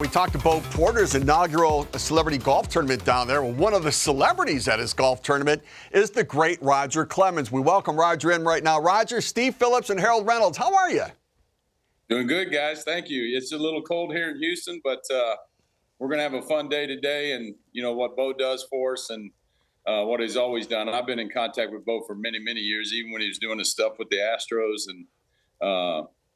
We talked to Bo Porter's inaugural celebrity golf tournament down there. Well, one of the celebrities at his golf tournament is the great Roger Clemens. We welcome Roger in right now. Roger, Steve Phillips, and Harold Reynolds, how are you? Doing good, guys. Thank you. It's a little cold here in Houston, but we're going to have a fun day today. And, you know, what Bo does for us and what he's always done. I've been in contact with Bo for many, many years, even when he was doing his stuff with the Astros. And,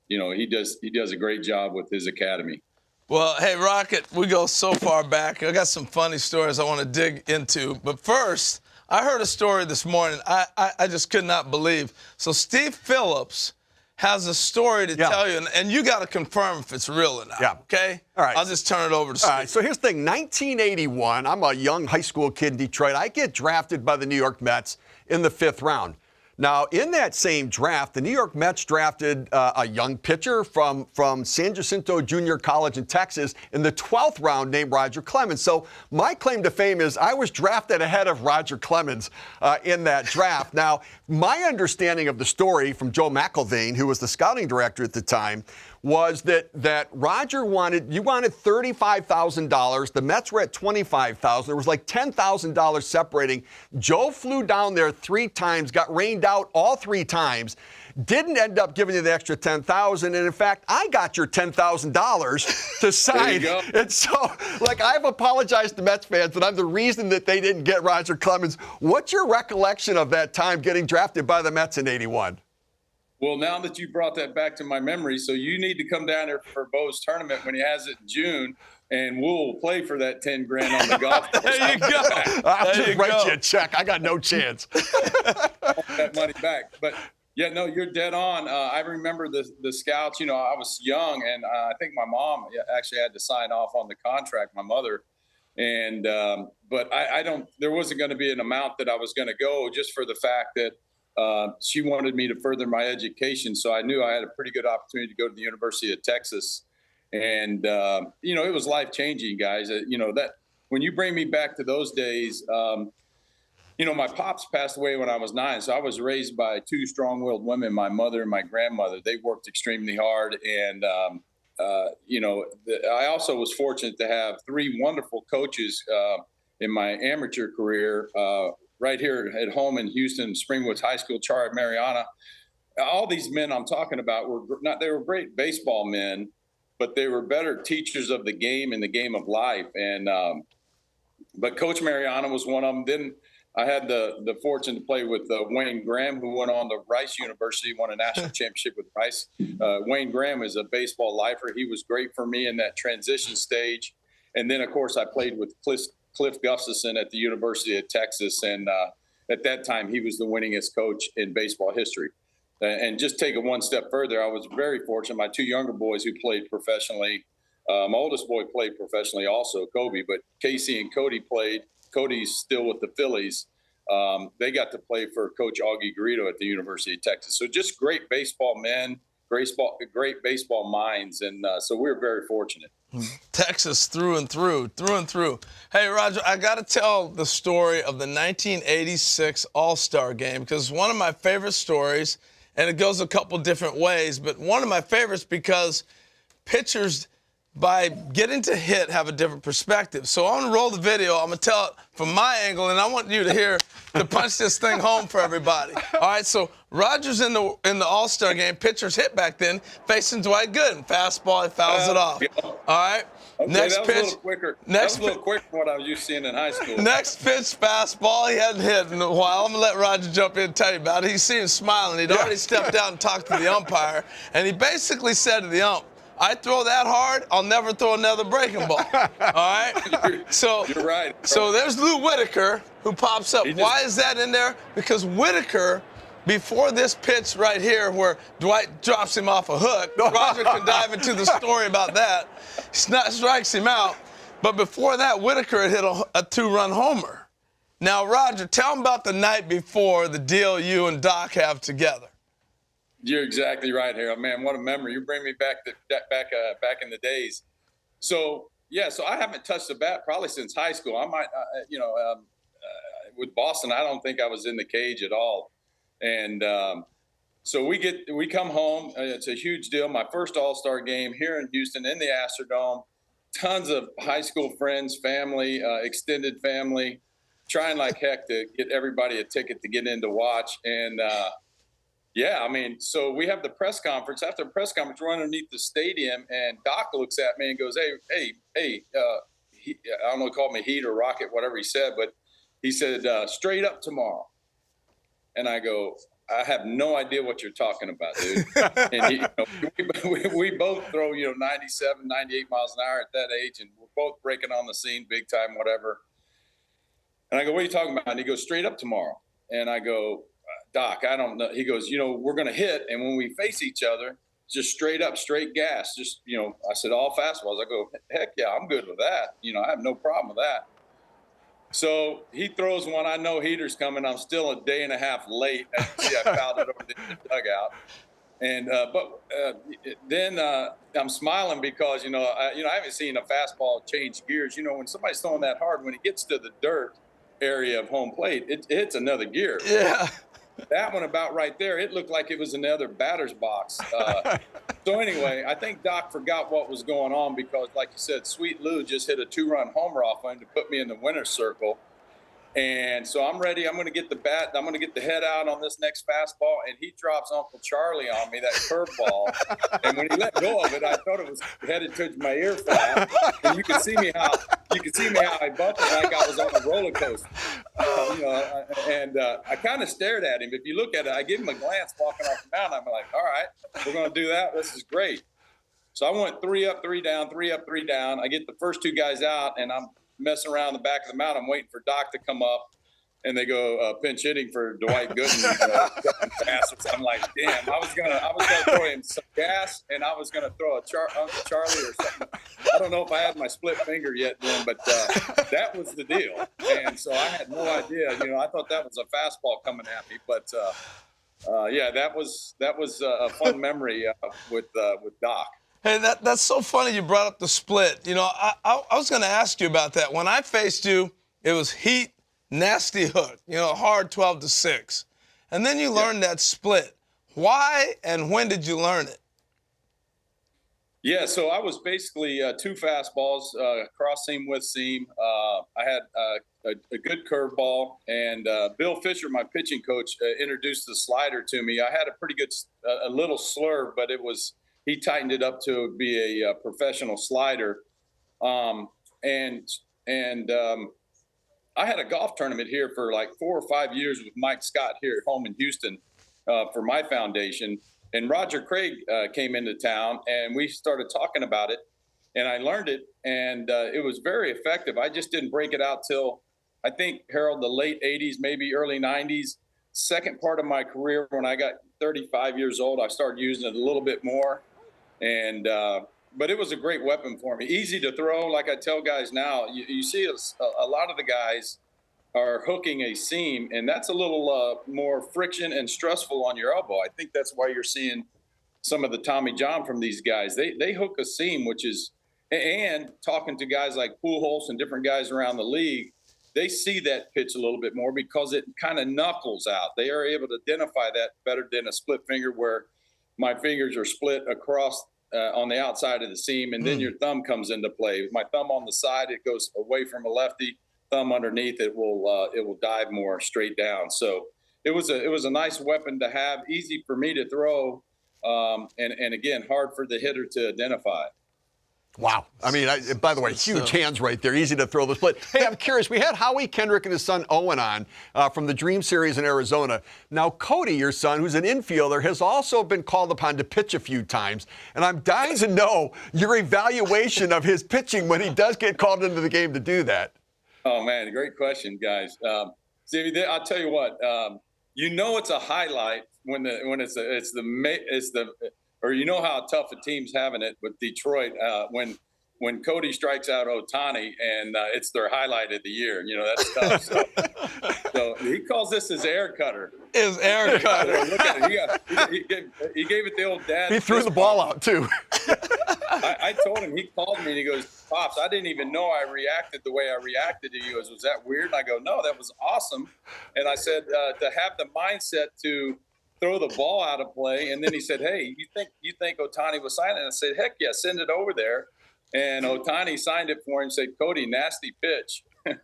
you know, he does a great job with his academy. Well, hey, Rocket, we go so far back. I got some funny stories I want to dig into. But first, I heard a story this morning I just could not believe. So Steve Phillips has a story to tell you, and you got to confirm if it's real or not. Yeah. Okay? All right. I'll just turn it over to Steve. All right, so here's the thing. 1981, I'm a young high school kid in Detroit. I get drafted by the New York Mets in the 5th round. Now, in that same draft, the New York Mets drafted a young pitcher from San Jacinto Junior College in Texas in the 12th round named Roger Clemens. So my claim to fame is I was drafted ahead of Roger Clemens in that draft. Now, my understanding of the story from Joe McIlvaine, who was the scouting director at the time, was that Roger wanted $35,000. The Mets were at $25,000. There was like $10,000 separating. Joe flew down there 3 times, got rained out all 3 times, didn't end up giving you the extra $10,000. And in fact, I got your $10,000 to sign. There you go. And so, like, I've apologized to Mets fans that I'm the reason that they didn't get Roger Clemens. What's your recollection of that time getting drafted by the Mets in '81? Well, now that you brought that back to my memory, so you need to come down there for Bo's tournament when he has it in June, and we'll play for that 10 grand on the golf course. There you go. I'll just write you a check. I got no chance. I want that money back. But, yeah, no, you're dead on. I remember the scouts. You know, I was young, and I think my mom actually had to sign off on the contract, my mother. And but I don't – there wasn't going to be an amount that I was going to go just for the fact that she wanted me to further my education. So I knew I had a pretty good opportunity to go to the University of Texas. And, you know, it was life-changing, guys. You know, that when you bring me back to those days, you know, my pops passed away when I was 9. So I was raised by 2 strong-willed women, my mother and my grandmother. They worked extremely hard. And, you know, I also was fortunate to have 3 wonderful coaches in my amateur career, right here at home in Houston, Springwoods High School, Char Mariana. All these men I'm talking about they were great baseball men, but they were better teachers of the game and the game of life. And, but Coach Mariana was one of them. Then I had the fortune to play with Wayne Graham, who went on to Rice University, won a national championship with Rice. Wayne Graham is a baseball lifer. He was great for me in that transition stage. And then, of course, I played with Cliff Gustafson at the University of Texas, and at that time he was the winningest coach in baseball history. And just take it one step further, I was very fortunate. My 2 younger boys who played professionally, my oldest boy played professionally also, Kobe, but Casey and Cody played. Cody's still with the Phillies. They got to play for Coach Augie Garrido at the University of Texas. So just great baseball men, great baseball minds, and so we're very fortunate. Texas through and through. Hey, Roger, I got to tell the story of the 1986 All-Star Game because it's one of my favorite stories, and it goes a couple different ways, but one of my favorites because pitchers, by getting to hit, have a different perspective. So I'm going to roll the video. I'm going to tell it from my angle, and I want you to punch this thing home for everybody. All right, so Roger's in the All-Star Game. Pitchers hit back then, facing Dwight Gooden. Fastball, he fouls it off. All right, okay, next that was pitch. A little quicker. That was a little quicker than what I was used to seeing in high school. Next pitch, fastball. He hadn't hit in a while. I'm going to let Roger jump in and tell you about it. He's seen him smiling. He'd already stepped out and talked to the umpire, and he basically said to the ump, I throw that hard, I'll never throw another breaking ball. All right? You're right. So there's Lou Whitaker, who pops up. Why is that in there? Because Whitaker, before this pitch right here where Dwight drops him off a hook, Roger can dive into the story about that, strikes him out. But before that, Whitaker had hit a 2-run homer. Now, Roger, tell him about the night before the deal you and Doc have together. You're exactly right, Harold. Man, what a memory! You bring me back back in the days. So yeah, so I haven't touched the bat probably since high school. I might, with Boston, I don't think I was in the cage at all. And so we come home. It's a huge deal. My first All-Star game here in Houston in the Astrodome. tons of high school friends, family, extended family, trying like heck to get everybody a ticket to get in to watch. And yeah, I mean, so we have the press conference. After the press conference, we're underneath the stadium, and Doc looks at me and goes, hey, I don't know, he called me Heat or Rocket, whatever he said, but he said, straight up tomorrow. And I go, I have no idea what you're talking about, dude. And we both throw, 97, 98 miles an hour at that age, and we're both breaking on the scene big time, whatever. And I go, what are you talking about? And he goes, straight up tomorrow. And I go, Doc, I don't know. He goes, we're going to hit. And when we face each other, just straight up, straight gas. Just, I said, all fastballs. I go, heck yeah, I'm good with that. I have no problem with that. So he throws one. I know heater's coming. I'm still a day and a half late. As you see, I fouled it over the dugout. And then I'm smiling because I haven't seen a fastball change gears. When somebody's throwing that hard, when it gets to the dirt area of home plate, it hits another gear. Yeah. That one about right there, it looked like it was another batter's box. So anyway, I think Doc forgot what was going on because, like you said, Sweet Lou just hit a 2-run homer off him to put me in the winner's circle. And so I'm ready. I'm going to get the bat. I'm going to get the head out on this next fastball. And he drops Uncle Charlie on me, that curveball. And when he let go of it, I thought it was headed towards my ear flap. And you could see me how I bumped it like I was on a roller coaster. I kind of stared at him. If you look at it, I give him a glance walking off the mound. I'm like, all right, we're going to do that. This is great. So I went 3 up, 3 down, 3 up, 3 down. I get the first 2 guys out, and I'm messing around the back of the mound. I'm waiting for Doc to come up, and they go pinch hitting for Dwight Gooden. I'm like, damn, I was gonna throw him some gas, and I was gonna throw a Uncle Charlie or something. I don't know if I had my split finger yet then, but that was the deal. And so I had no idea. I thought that was a fastball coming at me, but that was a fun memory with Doc. Hey, that's so funny you brought up the split. I was going to ask you about that. When I faced you, it was heat, nasty hook, hard 12-6. And then you learned that split. Why and when did you learn it? Yeah, so I was basically 2 fastballs, cross seam with seam. I had a good curveball, and Bill Fisher, my pitching coach, introduced the slider to me. I had a pretty good, a little slur, but he tightened it up to be a professional slider. I had a golf tournament here for like 4 or 5 years with Mike Scott here at home in Houston for my foundation. And Roger Craig came into town, and we started talking about it, and I learned it, and it was very effective. I just didn't break it out till, I think, Harold, the late 80s, maybe early 90s. Second part of my career, when I got 35 years old, I started using it a little bit more. And but it was a great weapon for me. Easy to throw. Like I tell guys now, you see a lot of the guys are hooking a seam, and that's a little more friction and stressful on your elbow. I think that's why you're seeing some of the Tommy John from these guys. They hook a seam, which is, and talking to guys like Pujols and different guys around the league, they see that pitch a little bit more because it kind of knuckles out. They are able to identify that better than a split finger where my fingers are split across on the outside of the seam, and then your thumb comes into play. With my thumb on the side, it goes away from a lefty. Thumb underneath, it will dive more straight down. So it was a nice weapon to have, easy for me to throw, and again, hard for the hitter to identify. Wow. I mean, by the way, huge hands right there. Easy to throw the split. Hey, I'm curious. We had Howie Kendrick and his son Owen on from the Dream Series in Arizona. Now, Cody, your son, who's an infielder, has also been called upon to pitch a few times. And I'm dying to know your evaluation of his pitching when he does get called into the game to do that. Oh, man, great question, guys. See, I'll tell you what. It's a highlight when or you know how tough a team's having it with Detroit when Cody strikes out Ohtani and it's their highlight of the year. That's tough. So he calls this his air cutter. His air cutter. Look at it. He gave it the old dad. He threw the ball out, too. I told him, he called me and he goes, Pops, I didn't even know I reacted the way I reacted to you. He goes, was that weird? And I go, no, that was awesome. And I said, to have the mindset to throw the ball out of play. And then he said, hey, you think Ohtani was signing? And I said, heck yeah, send it over there. And Ohtani signed it for him, said, Cody, nasty pitch. And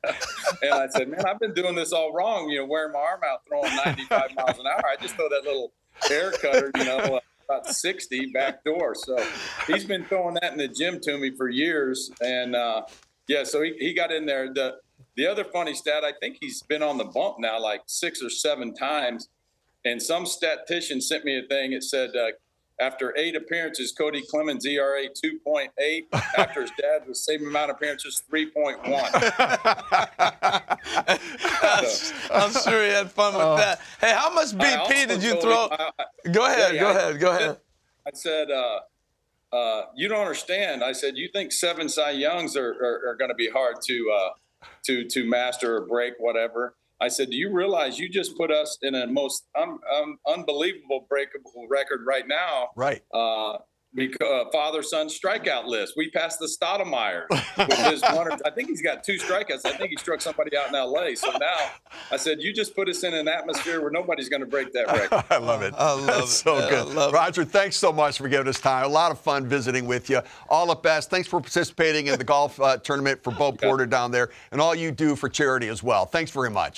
I said, man, I've been doing this all wrong, wearing my arm out, throwing 95 miles an hour. I just throw that little air cutter, about 60 back door. So he's been throwing that in the gym to me for years. And, so he got in there. The other funny stat, I think he's been on the bump now like 6 or 7 times. And some statistician sent me a thing. It said, after 8 appearances, Cody Clemens ERA 2.8. After his dad, the same amount of appearances, 3.1. I'm sure he had fun with that. Hey, how much BP did you throw? Go ahead. I said, you don't understand. I said, you think 7 Cy Youngs are going to be hard to master or break, whatever. I said, do you realize you just put us in a most unbelievable breakable record right now? Right. Because father-son strikeout list. We passed the Stoudemire with his one. I think he's got 2 strikeouts. I think he struck somebody out in L.A. So now I said, you just put us in an atmosphere where nobody's going to break that record. I love it. That's so good. Roger, thanks so much for giving us time. A lot of fun visiting with you. All the best. Thanks for participating in the golf tournament for Bo Porter down there and all you do for charity as well. Thanks very much.